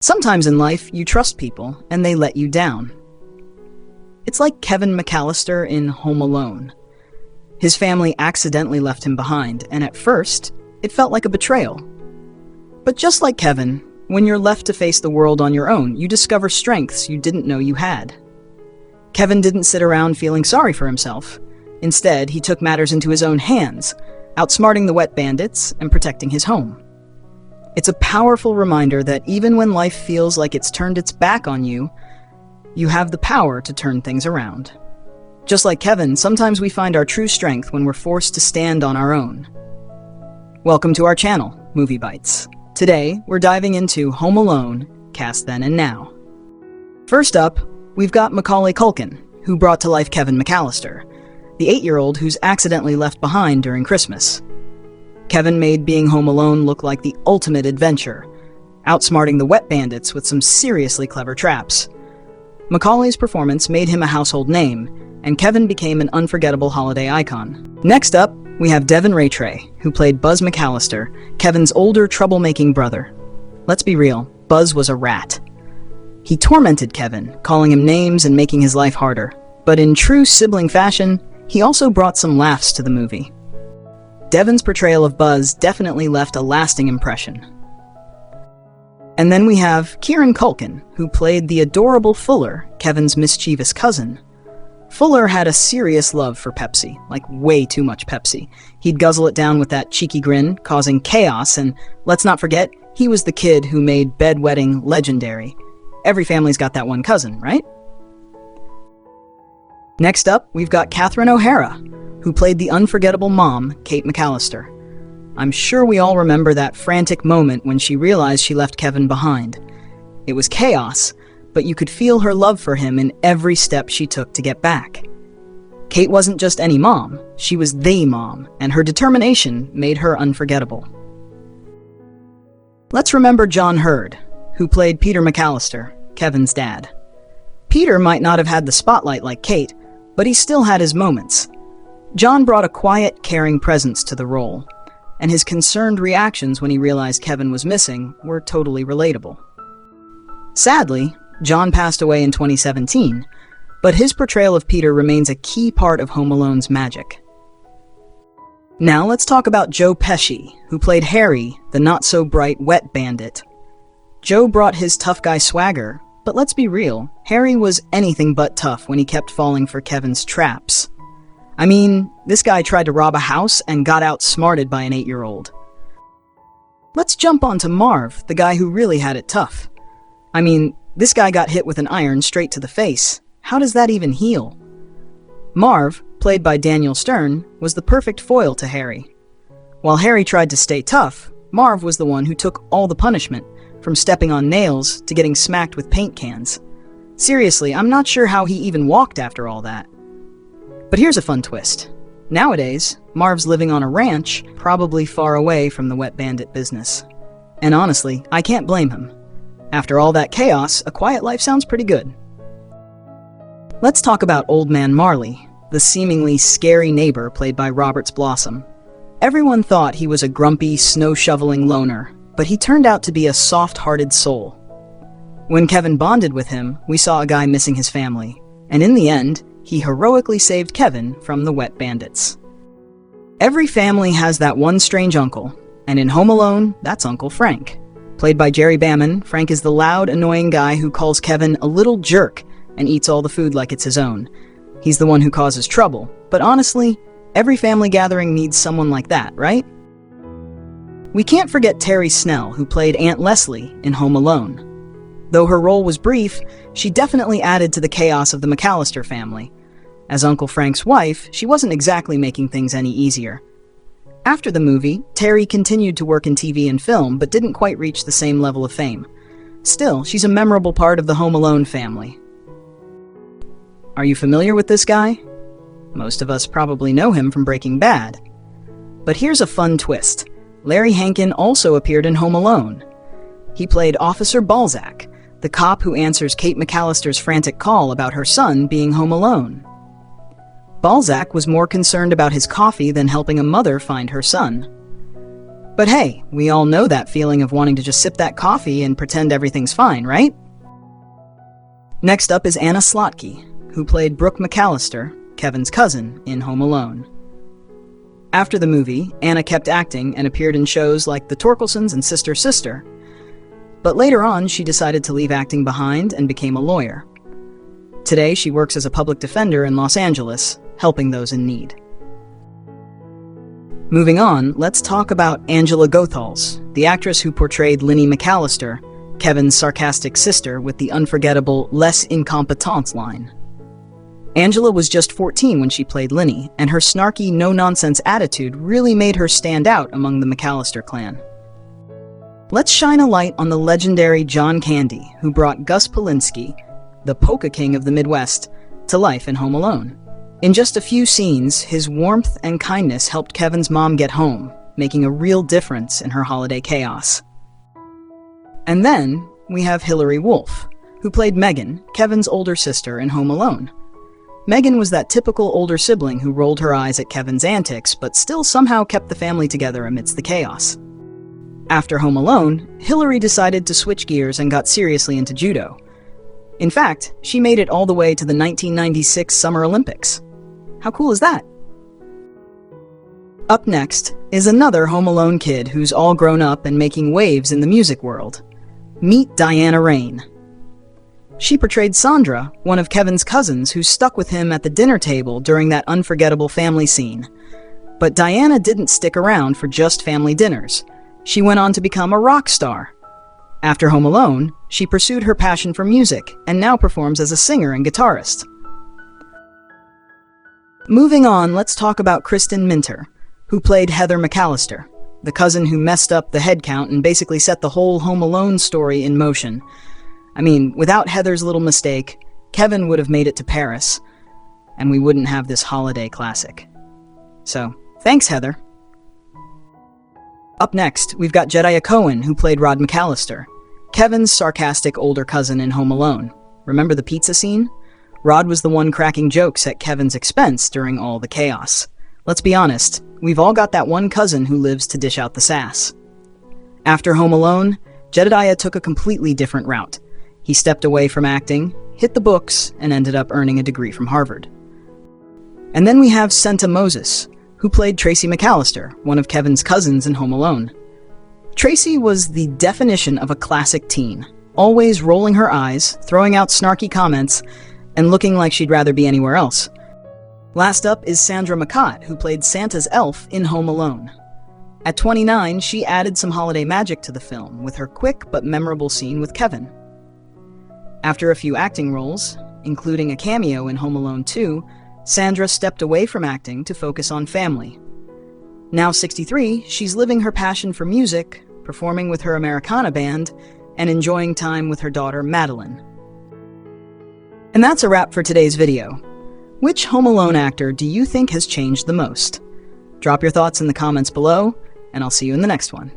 Sometimes in life, you trust people and they let you down. It's like Kevin McAllister in Home Alone. His family accidentally left him behind, and at first, it felt like a betrayal. But just like Kevin, when you're left to face the world on your own, you discover strengths you didn't know you had. Kevin didn't sit around feeling sorry for himself. Instead, he took matters into his own hands, outsmarting the Wet Bandits and protecting his home. It's a powerful reminder that even when life feels like it's turned its back on you, you have the power to turn things around. Just like Kevin, sometimes we find our true strength when we're forced to stand on our own. Welcome to our channel, Movie Bites. Today, we're diving into Home Alone, Cast Then and Now. First up, we've got Macaulay Culkin, who brought to life Kevin McAllister, the 8-year-old who's accidentally left behind during Christmas. Kevin made being home alone look like the ultimate adventure, outsmarting the Wet Bandits with some seriously clever traps. Macaulay's performance made him a household name, and Kevin became an unforgettable holiday icon. Next up, we have Devin Rattray, who played Buzz McAllister, Kevin's older, troublemaking brother. Let's be real, Buzz was a rat. He tormented Kevin, calling him names and making his life harder. But in true sibling fashion, he also brought some laughs to the movie. Devin's portrayal of Buzz definitely left a lasting impression. And then we have Kieran Culkin, who played the adorable Fuller, Kevin's mischievous cousin. Fuller had a serious love for Pepsi, like way too much Pepsi. He'd guzzle it down with that cheeky grin, causing chaos, and let's not forget, he was the kid who made bedwetting legendary. Every family's got that one cousin, right? Next up, we've got Catherine O'Hara, who played the unforgettable mom, Kate McAllister. I'm sure we all remember that frantic moment when she realized she left Kevin behind. It was chaos, but you could feel her love for him in every step she took to get back. Kate wasn't just any mom, she was the mom, and her determination made her unforgettable. Let's remember John Hurd, who played Peter McAllister, Kevin's dad. Peter might not have had the spotlight like Kate, but he still had his moments. John brought a quiet, caring presence to the role, and his concerned reactions when he realized Kevin was missing were totally relatable. Sadly, John passed away in 2017, but his portrayal of Peter remains a key part of Home Alone's magic. Now let's talk about Joe Pesci, who played Harry, the not-so-bright Wet Bandit. Joe brought his tough guy swagger, but let's be real, Harry was anything but tough when he kept falling for Kevin's traps. I mean, this guy tried to rob a house and got outsmarted by an 8-year-old. Let's jump on to Marv, the guy who really had it tough. I mean, this guy got hit with an iron straight to the face. How does that even heal? Marv, played by Daniel Stern, was the perfect foil to Harry. While Harry tried to stay tough, Marv was the one who took all the punishment, from stepping on nails to getting smacked with paint cans. Seriously, I'm not sure how he even walked after all that. But here's a fun twist. Nowadays, Marv's living on a ranch, probably far away from the Wet Bandit business. And honestly, I can't blame him. After all that chaos, a quiet life sounds pretty good. Let's talk about Old Man Marley, the seemingly scary neighbor played by Roberts Blossom. Everyone thought he was a grumpy, snow-shoveling loner, but he turned out to be a soft-hearted soul. When Kevin bonded with him, we saw a guy missing his family, and in the end, he heroically saved Kevin from the Wet Bandits. Every family has that one strange uncle, and in Home Alone, that's Uncle Frank. Played by Jerry Baman, Frank is the loud, annoying guy who calls Kevin a little jerk and eats all the food like it's his own. He's the one who causes trouble, but honestly, every family gathering needs someone like that, right? We can't forget Terry Snell, who played Aunt Leslie in Home Alone. Though her role was brief, she definitely added to the chaos of the McAllister family. As Uncle Frank's wife, she wasn't exactly making things any easier. After the movie, Terry continued to work in TV and film, but didn't quite reach the same level of fame. Still, she's a memorable part of the Home Alone family. Are you familiar with this guy? Most of us probably know him from Breaking Bad. But here's a fun twist. Larry Hankin also appeared in Home Alone. He played Officer Balzac, the cop who answers Kate McAllister's frantic call about her son being home alone. Balzac was more concerned about his coffee than helping a mother find her son. But hey, we all know that feeling of wanting to just sip that coffee and pretend everything's fine, right? Next up is Anna Slotky, who played Brooke McAllister, Kevin's cousin, in Home Alone. After the movie, Anna kept acting and appeared in shows like The Torkelsons and Sister Sister. But later on, she decided to leave acting behind and became a lawyer. Today, she works as a public defender in Los Angeles, helping those in need. Moving on, let's talk about Angela Goethals, the actress who portrayed Linny McAllister, Kevin's sarcastic sister with the unforgettable "les incompetents" line. Angela was just 14 when she played Linny, and her snarky, no-nonsense attitude really made her stand out among the McAllister clan. Let's shine a light on the legendary John Candy, who brought Gus Polinski, the polka king of the Midwest, to life in Home Alone. In just a few scenes, his warmth and kindness helped Kevin's mom get home, making a real difference in her holiday chaos. And then, we have Hilary Wolf, who played Megan, Kevin's older sister, in Home Alone. Megan was that typical older sibling who rolled her eyes at Kevin's antics, but still somehow kept the family together amidst the chaos. After Home Alone, Hilary decided to switch gears and got seriously into judo. In fact, she made it all the way to the 1996 Summer Olympics. How cool is that? Up next is another Home Alone kid who's all grown up and making waves in the music world. Meet Diana Rain. She portrayed Sandra, one of Kevin's cousins who stuck with him at the dinner table during that unforgettable family scene. But Diana didn't stick around for just family dinners. She went on to become a rock star. After Home Alone, she pursued her passion for music and now performs as a singer and guitarist. Moving on, let's talk about Kristen Minter, who played Heather McAllister, the cousin who messed up the head count and basically set the whole Home Alone story in motion. I mean, without Heather's little mistake, Kevin would have made it to Paris, and we wouldn't have this holiday classic. So, thanks, Heather. Up next, we've got Jedediah Cohen, who played Rod McAllister, Kevin's sarcastic older cousin in Home Alone. Remember the pizza scene? Rod was the one cracking jokes at Kevin's expense during all the chaos. Let's be honest, we've all got that one cousin who lives to dish out the sass. After Home Alone, Jedediah took a completely different route. He stepped away from acting, hit the books, and ended up earning a degree from Harvard. And then we have Senta Moses, who played Tracy McAllister, one of Kevin's cousins in Home Alone. Tracy was the definition of a classic teen, always rolling her eyes, throwing out snarky comments, and looking like she'd rather be anywhere else. Last up is Sandra McCott, who played Santa's elf in Home Alone. At 29, she added some holiday magic to the film with her quick but memorable scene with Kevin. After a few acting roles, including a cameo in Home Alone 2, Sandra stepped away from acting to focus on family. Now 63, she's living her passion for music, performing with her Americana band, and enjoying time with her daughter Madeline. And that's a wrap for today's video. Which Home Alone actor do you think has changed the most? Drop your thoughts in the comments below, and I'll see you in the next one.